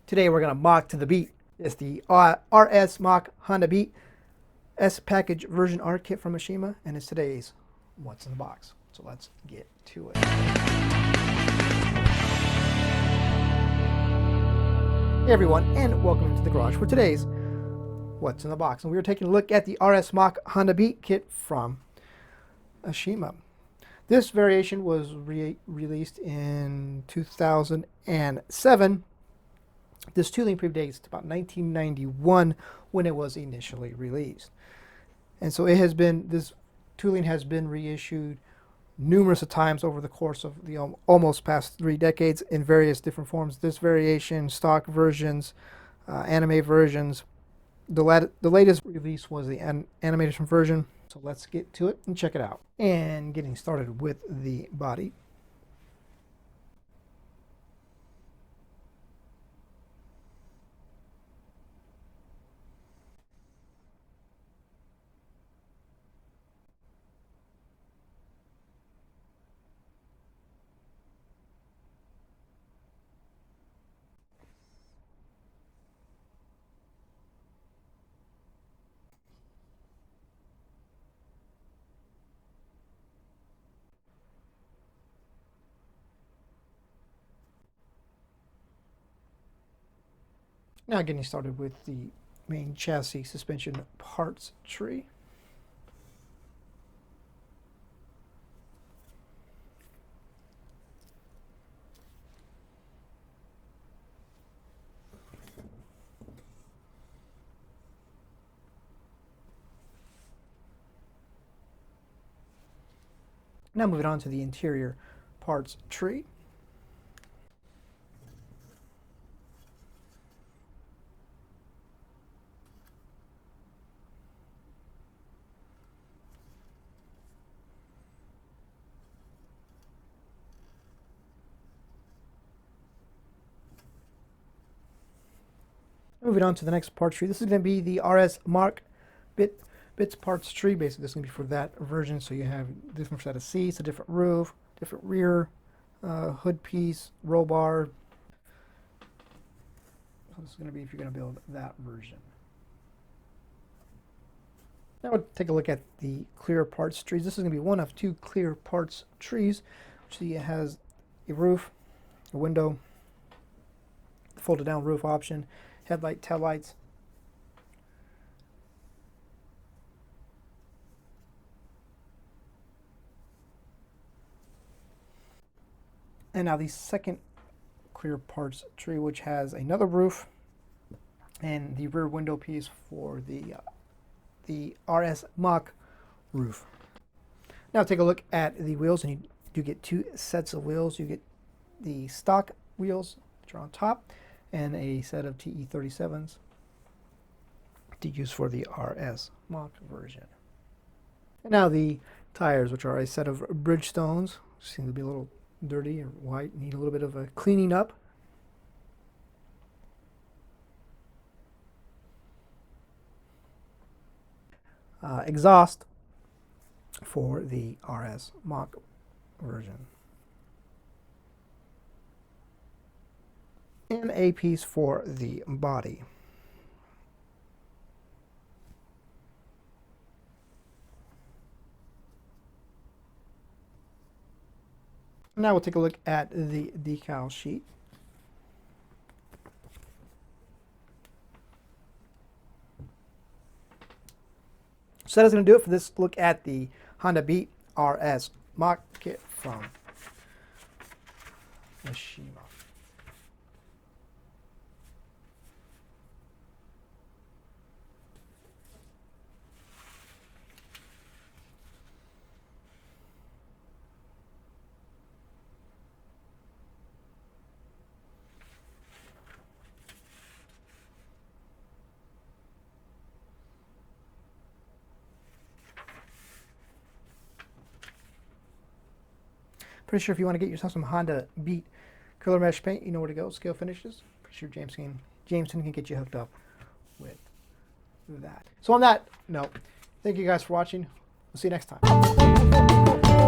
Today we're going to Mach to the beat. It's the RS Mach Honda Beat S package version R kit from Mishima, and it's today's What's in the Box. So let's get to it. Hey everyone, and welcome to the garage for today's What's in the Box. And we are taking a look at the RS Mach Honda Beat kit from Mishima. This variation was released in 2007. This tooling predates about 1991 when it was initially released. And so this tooling has been reissued numerous of times over the course of the almost past 3 decades in various different forms. This variation, stock versions, anime versions. The latest release was the animation version. So let's get to it and check it out. And getting started with the body. Now getting started with the main chassis suspension parts tree. Now moving on to the interior parts tree. Moving on to the next part tree. This is going to be the RS Mach bits parts tree. Basically, this is going to be for that version. So you have different set of seats, a different roof, different rear hood piece, roll bar. So this is going to be if you're going to build that version. Now we'll take a look at the clear parts trees. This is going to be one of 2 clear parts trees. Which it has a roof, a window, folded down roof option, headlight, tail lights. And now the second clear parts tree, which has another roof and the rear window piece for the RS Mach roof. Now take a look at the wheels, and you do get 2 sets of wheels. You get the stock wheels, which are on top, and a set of TE37s to use for the RS Mach version. And now the tires, which are a set of Bridgestones, seem to be a little dirty or white, need a little bit of a cleaning up. Exhaust for the RS Mach version. And a piece for the body. Now we'll take a look at the decal sheet. So that is going to do it for this look at the Honda Beat RS Mach kit from Mishima. Pretty sure if you want to get yourself some Honda Beat color mesh paint, you know where to go. Scalefinishes. Pretty sure Jameson can get you hooked up with that. So on that note, thank you guys for watching. We'll see you next time.